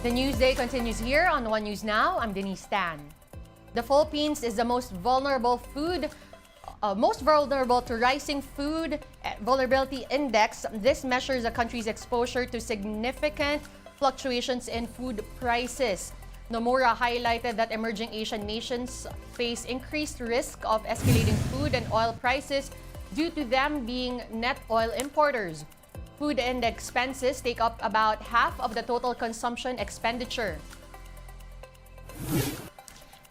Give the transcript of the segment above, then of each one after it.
The news day continues here on One News Now. I'm Denise Tan. The Philippines is the most vulnerable to rising food vulnerability index. This measures a country's exposure to significant fluctuations in food prices. Nomura highlighted that emerging Asian nations face increased risk of escalating food and oil prices due to them being net oil importers. Food and expenses take up about half of the total consumption expenditure.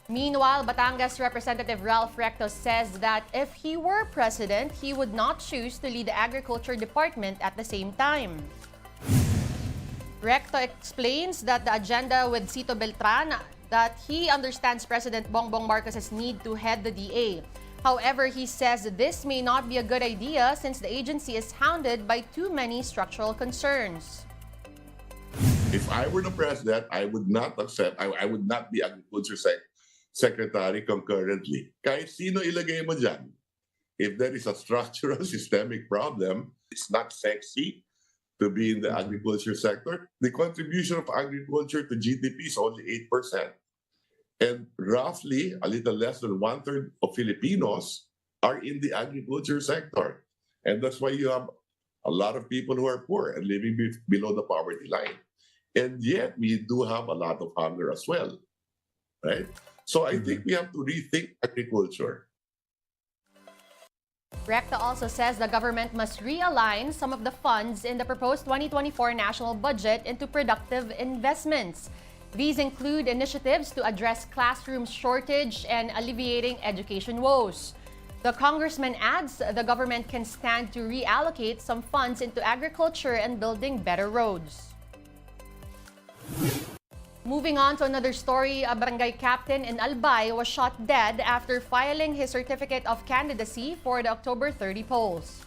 Meanwhile, Batangas Representative Ralph Recto says that if he were president, he would not choose to lead the Agriculture Department at the same time. Recto explains that the agenda with Cito Beltran that he understands President Bongbong Marcos's need to head the DA. However, he says this may not be a good idea since the agency is hounded by too many structural concerns. If I were the president, I would not accept, I would not be Agriculture Secretary concurrently. Kahit sino ilagay mo dyan. If there is a structural systemic problem, it's not sexy to be in the agriculture sector. The contribution of agriculture to GDP is only 8%. And roughly, a little less than 1/3 of Filipinos are in the agriculture sector. And that's why you have a lot of people who are poor and living below the poverty line. And yet, we do have a lot of hunger as well, right? So I think we have to rethink agriculture. Recto also says the government must realign some of the funds in the proposed 2024 national budget into productive investments. These include initiatives to address classroom shortage and alleviating education woes. The congressman adds the government can stand to reallocate some funds into agriculture and building better roads. Moving on to another story, a barangay captain in Albay was shot dead after filing his certificate of candidacy for the October 30 polls.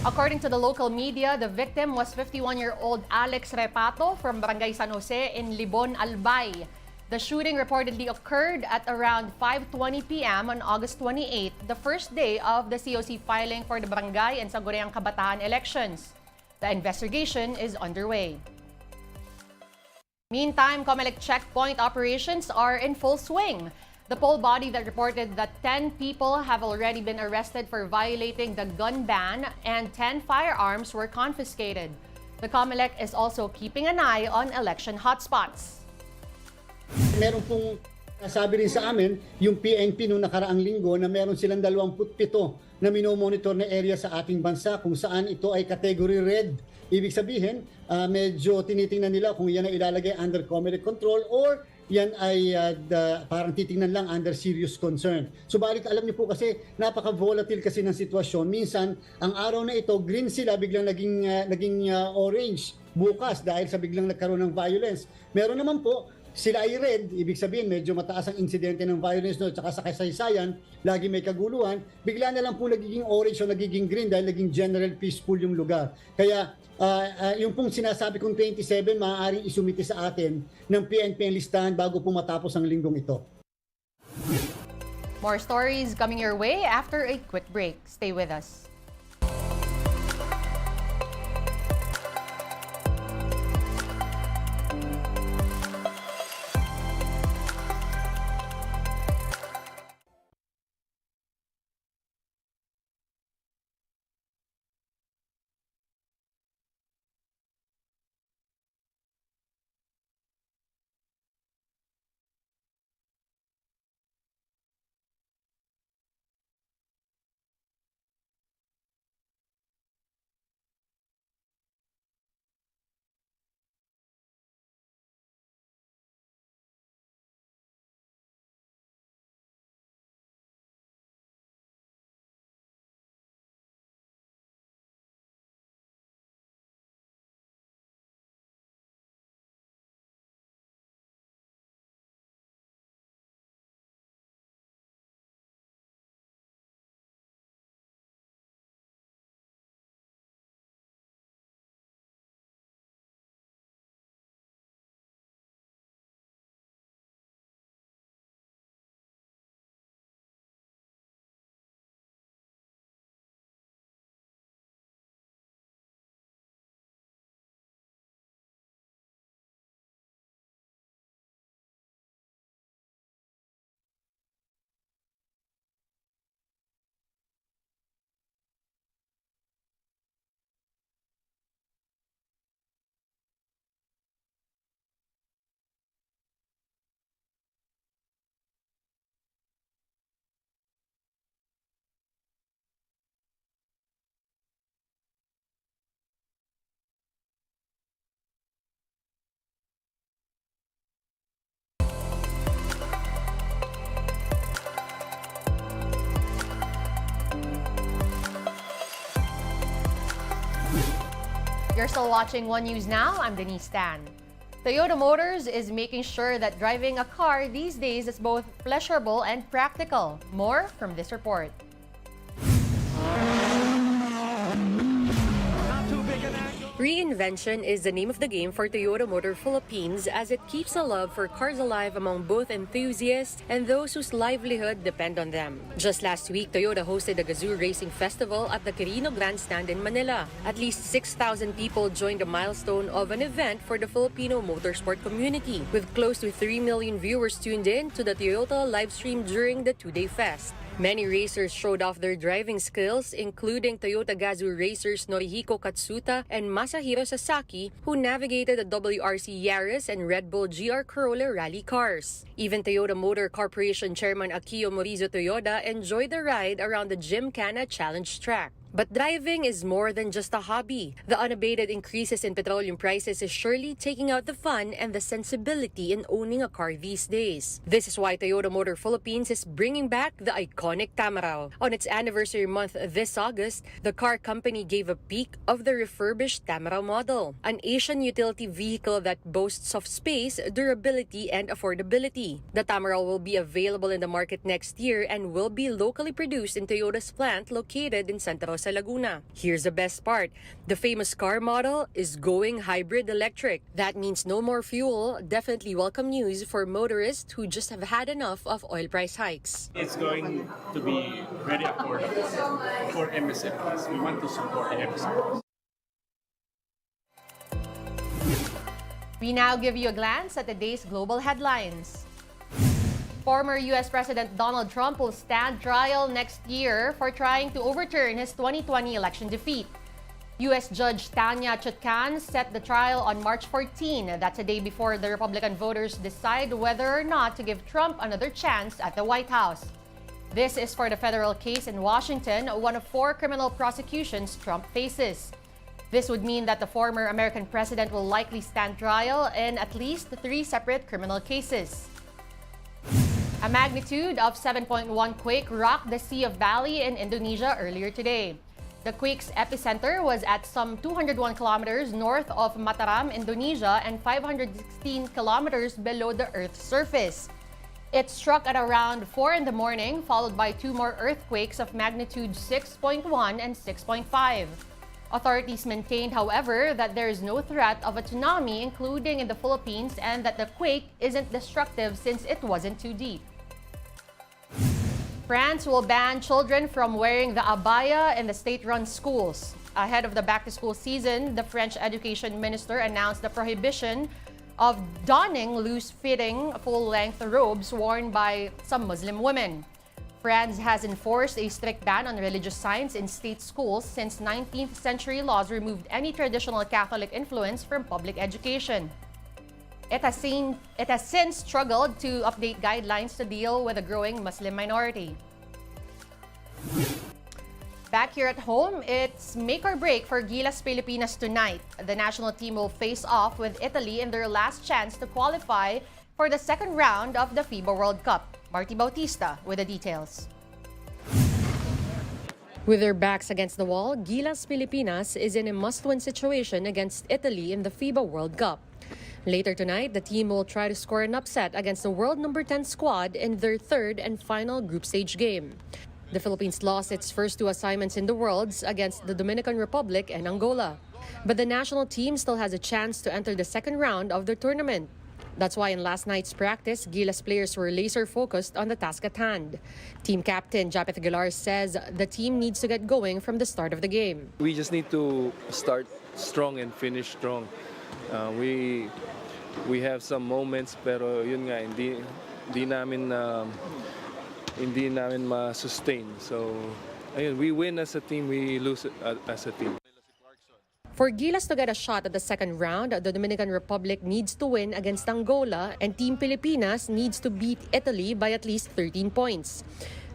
According to the local media, the victim was 51-year-old Alex Repato from Barangay San Jose in Libon, Albay. The shooting reportedly occurred at around 5:20 p.m. on August 28, the first day of the COC filing for the barangay and Sangguniang Kabataan elections. The investigation is underway. Meantime, COMELEC checkpoint operations are in full swing. The poll body that reported that 10 people have already been arrested for violating the gun ban and 10 firearms were confiscated. The COMELEC is also keeping an eye on election hotspots. Meron pong sabi rin sa amin, yung PNP noong nakaraang linggo na meron silang 27 na minomonitor na area sa ating bansa kung saan ito ay category red. Ibig sabihin, medyo tinitingnan nila kung yan ay ilalagay under COMELEC control or yan ay parang titingnan lang under serious concern. Subalit alam niyo po kasi napaka-volatile kasi ng sitwasyon. Minsan, ang araw na ito, green sila, biglang naging orange bukas dahil sa biglang nagkaroon ng violence. Meron naman po, sila ay red, ibig sabihin medyo mataas ang insidente ng violence no, tsaka sa kasaysayan, lagi may kaguluhan, bigla na lang po nagiging orange o nagiging green dahil naging general peaceful yung lugar. Kaya yung pong sinasabi kong 27, maaaring isumiti sa atin ng PNP ang listahan bago po matapos ang linggong ito. More stories coming your way after a quick break. Stay with us. You're still watching One News Now. I'm Denise Tan. Toyota Motors is making sure that driving a car these days is both pleasurable and practical. More from this report. Reinvention is the name of the game for Toyota Motor Philippines as it keeps a love for cars alive among both enthusiasts and those whose livelihood depend on them. Just last week, Toyota hosted the Gazoo Racing Festival at the Quirino Grandstand in Manila. At least 6,000 people joined the milestone of an event for the Filipino motorsport community, with close to 3 million viewers tuned in to the Toyota livestream during the two-day fest. Many racers showed off their driving skills, including Toyota Gazoo racers Norihiko Katsuta and Masahiro Sasaki, who navigated the WRC Yaris and Red Bull GR Corolla rally cars. Even Toyota Motor Corporation Chairman Akio Morizo Toyoda enjoyed the ride around the Gymkhana Challenge track. But driving is more than just a hobby. The unabated increases in petroleum prices is surely taking out the fun and the sensibility in owning a car these days. This is why Toyota Motor Philippines is bringing back the iconic Tamaraw. On its anniversary month this August, the car company gave a peek of the refurbished Tamaraw model, an Asian utility vehicle that boasts of space, durability, and affordability. The Tamaraw will be available in the market next year and will be locally produced in Toyota's plant located in Santa Rosa, Laguna. Here's the best part. The famous car model is going hybrid electric. That means no more fuel. Definitely welcome news for motorists who just have had enough of oil price hikes. It's going to be very affordable for MSMEs. We want to support the MSMEs. We now give you a glance at the day's global headlines. Former U.S. President Donald Trump will stand trial next year for trying to overturn his 2020 election defeat. U.S. Judge Tanya Chutkan set the trial on March 14. That's a day before the Republican voters decide whether or not to give Trump another chance at the White House. This is for the federal case in Washington, one of 4 criminal prosecutions Trump faces. This would mean that the former American president will likely stand trial in at least 3 separate criminal cases. A magnitude of 7.1 quake rocked the Sea of Bali in Indonesia earlier today. The quake's epicenter was at some 201 kilometers north of Mataram, Indonesia, and 516 kilometers below the Earth's surface. It struck at around 4 in the morning, followed by 2 more earthquakes of magnitude 6.1 and 6.5. Authorities maintained, however, that there is no threat of a tsunami, including in the Philippines, and that the quake isn't destructive since it wasn't too deep. France will ban children from wearing the abaya in the state-run schools. Ahead of the back-to-school season, the French education minister announced the prohibition of donning loose-fitting, full-length robes worn by some Muslim women. France has enforced a strict ban on religious signs in state schools since 19th century laws removed any traditional Catholic influence from public education. It has since struggled to update guidelines to deal with a growing Muslim minority. Back here at home, it's make or break for Gilas Pilipinas tonight. The national team will face off with Italy in their last chance to qualify for the second round of the FIBA World Cup. Marty Bautista with the details. With their backs against the wall, Gilas Pilipinas is in a must-win situation against Italy in the FIBA World Cup. Later tonight, the team will try to score an upset against the world number 10 squad in their third and final group stage game. The Philippines lost its first 2 assignments in the Worlds against the Dominican Republic and Angola. But the national team still has a chance to enter the second round of the tournament. That's why in last night's practice, Gilas players were laser-focused on the task at hand. Team captain Japeth Aguilar says the team needs to get going from the start of the game. We just need to start strong and finish strong. We have some moments pero yun nga hindi namin ma-sustain. So ayun, we win as a team, we lose as a team. For Gilas to get a shot at the second round, the Dominican Republic needs to win against Angola and Team Pilipinas needs to beat Italy by at least 13 points.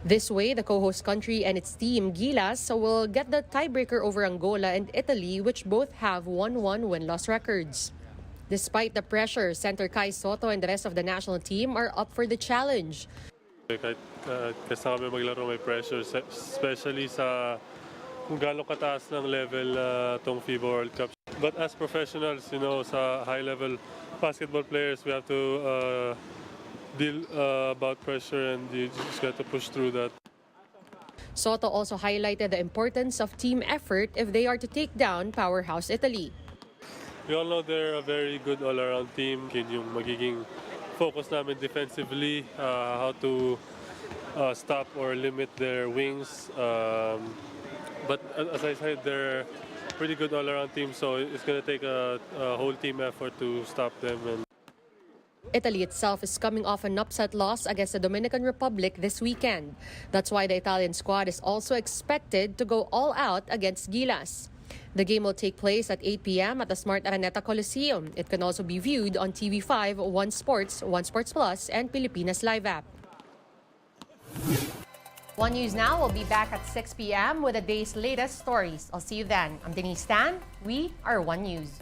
This way, the co-host country and its team, Gilas, will get the tiebreaker over Angola and Italy, which both have 1-1 win-loss records. Despite the pressure, center Kai Soto and the rest of the national team are up for the challenge. Kahit kesa kami maglaro may pressure, especially sa kung gaano kataas ng level tong FIBA World Cup. But as professionals, sa high-level basketball players, we have to deal about pressure, and you just got to push through that. Soto also highlighted the importance of team effort if they are to take down powerhouse Italy. We all know they're a very good all-around team. Yung magiging focus namin defensively, how to stop or limit their wings. But as I said, they're a pretty good all-around team, so it's going to take a whole team effort to stop them. And Italy itself is coming off an upset loss against the Dominican Republic this weekend. That's why the Italian squad is also expected to go all out against Gilas. The game will take place at 8 p.m. at the Smart Araneta Coliseum. It can also be viewed on TV5, One Sports, One Sports Plus, and Pilipinas Live app. One News Now will be back at 6 p.m. with the day's latest stories. I'll see you then. I'm Denise Tan. We are One News.